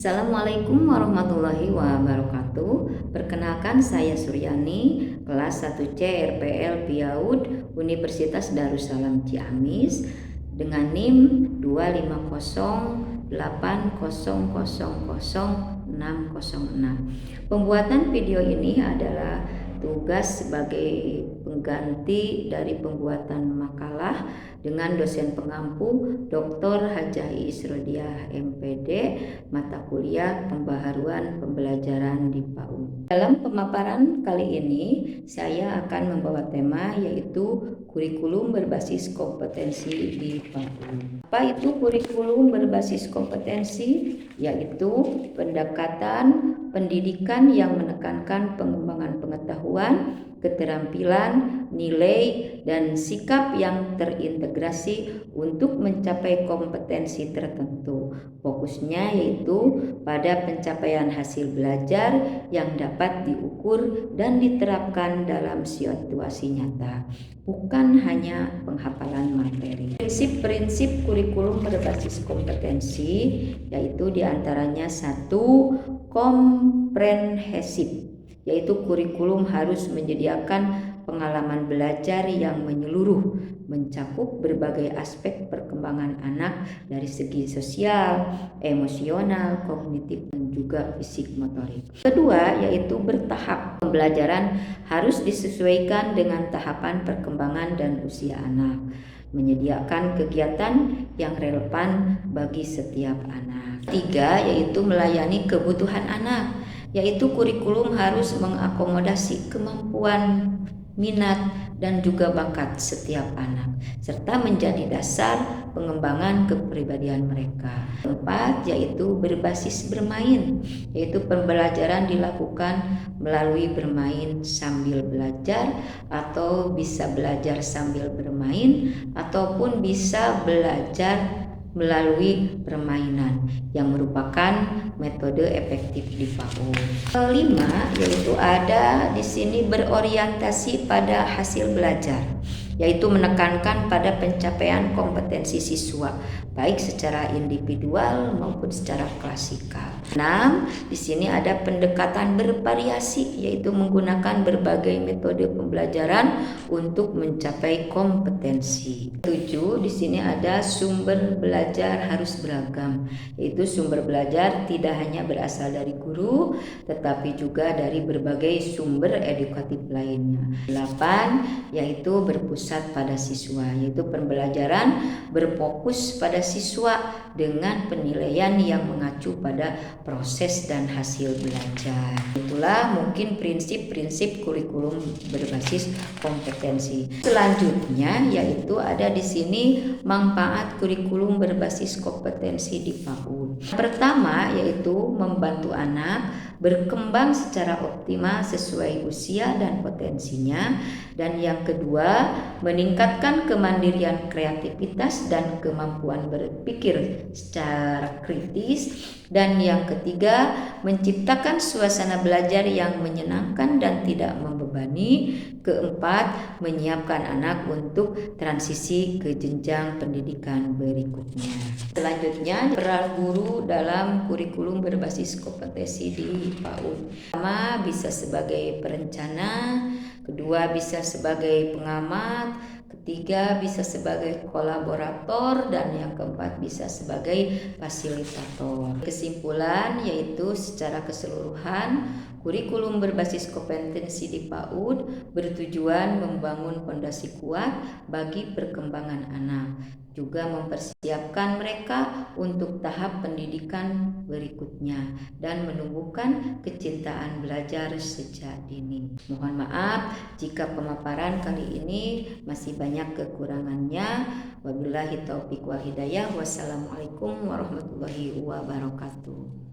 Assalamualaikum warahmatullahi wabarakatuh. Perkenalkan saya Suryani, kelas 1C RPL PIAUD Universitas Darussalam Ciamis dengan NIM 25080000606. Pembuatan video ini adalah tugas sebagai pengganti dari pembuatan makalah dengan dosen pengampu Dr. Hajah Iis Rodiah MPD, mata kuliah pembaharuan pembelajaran di PAUD. Dalam pemaparan kali ini saya akan membawa tema yaitu kurikulum berbasis kompetensi di PAUD. Apa itu kurikulum berbasis kompetensi? Yaitu pendekatan pendidikan yang menekankan pengembangan pengetahuan, keterampilan, nilai, dan sikap yang terintegrasi untuk mencapai kompetensi tertentu. Fokusnya yaitu pada pencapaian hasil belajar yang dapat diukur dan diterapkan dalam situasi nyata, bukan hanya penghafalan materi. Prinsip-prinsip kurikulum berbasis kompetensi yaitu diantaranya 1. Komprehensif, yaitu kurikulum harus menyediakan pengalaman belajar yang menyeluruh, mencakup berbagai aspek perkembangan anak dari segi sosial, emosional, kognitif, dan juga fisik motorik. Kedua, yaitu bertahap. Pembelajaran harus disesuaikan dengan tahapan perkembangan dan usia anak, menyediakan kegiatan yang relevan bagi setiap anak. 3, yaitu melayani kebutuhan anak, yaitu kurikulum harus mengakomodasi kemampuan, minat, dan juga bakat setiap anak, serta menjadi dasar pengembangan kepribadian mereka. 4, yaitu berbasis bermain, yaitu pembelajaran dilakukan melalui bermain sambil belajar, atau bisa belajar sambil bermain, ataupun bisa belajar melalui permainan yang merupakan metode efektif di PAUD. Kelima, yaitu ada di sini berorientasi pada hasil belajar, yaitu menekankan pada pencapaian kompetensi siswa baik secara individual maupun secara klasikal. 6, di sini ada pendekatan bervariasi, yaitu menggunakan berbagai metode pembelajaran untuk mencapai kompetensi. 7, di sini ada sumber belajar harus beragam, yaitu sumber belajar tidak hanya berasal dari guru, tetapi juga dari berbagai sumber edukatif lainnya. 8, yaitu berpusat pada siswa, yaitu pembelajaran berfokus pada siswa dengan penilaian yang mengacu pada proses dan hasil belajar. Itulah mungkin prinsip-prinsip kurikulum berbasis kompetensi. Selanjutnya yaitu ada di sini manfaat kurikulum berbasis kompetensi di PAUD. Pertama yaitu membantu anak berkembang secara optimal sesuai usia dan potensinya, dan yang kedua meningkatkan kemandirian kreativitas dan kemampuan berpikir secara kritis, dan yang ketiga menciptakan suasana belajar yang menyenangkan dan tidak membebani. Keempat, menyiapkan anak untuk transisi ke jenjang pendidikan berikutnya. Selanjutnya, peran guru dalam kurikulum berbasis kompetensi di PAUD. Pertama, bisa sebagai perencana, kedua bisa sebagai pengamat, ketiga bisa sebagai kolaborator, dan yang keempat bisa sebagai fasilitator. Kesimpulan yaitu secara keseluruhan kurikulum berbasis kompetensi di PAUD bertujuan membangun fondasi kuat bagi perkembangan anak, juga mempersiapkan mereka untuk tahap pendidikan berikutnya dan menumbuhkan kecintaan belajar sejak dini. Mohon maaf jika pemaparan kali ini masih banyak kekurangannya. Wabillahi taufiq wal hidayah. Wassalamualaikum warahmatullahi wabarakatuh.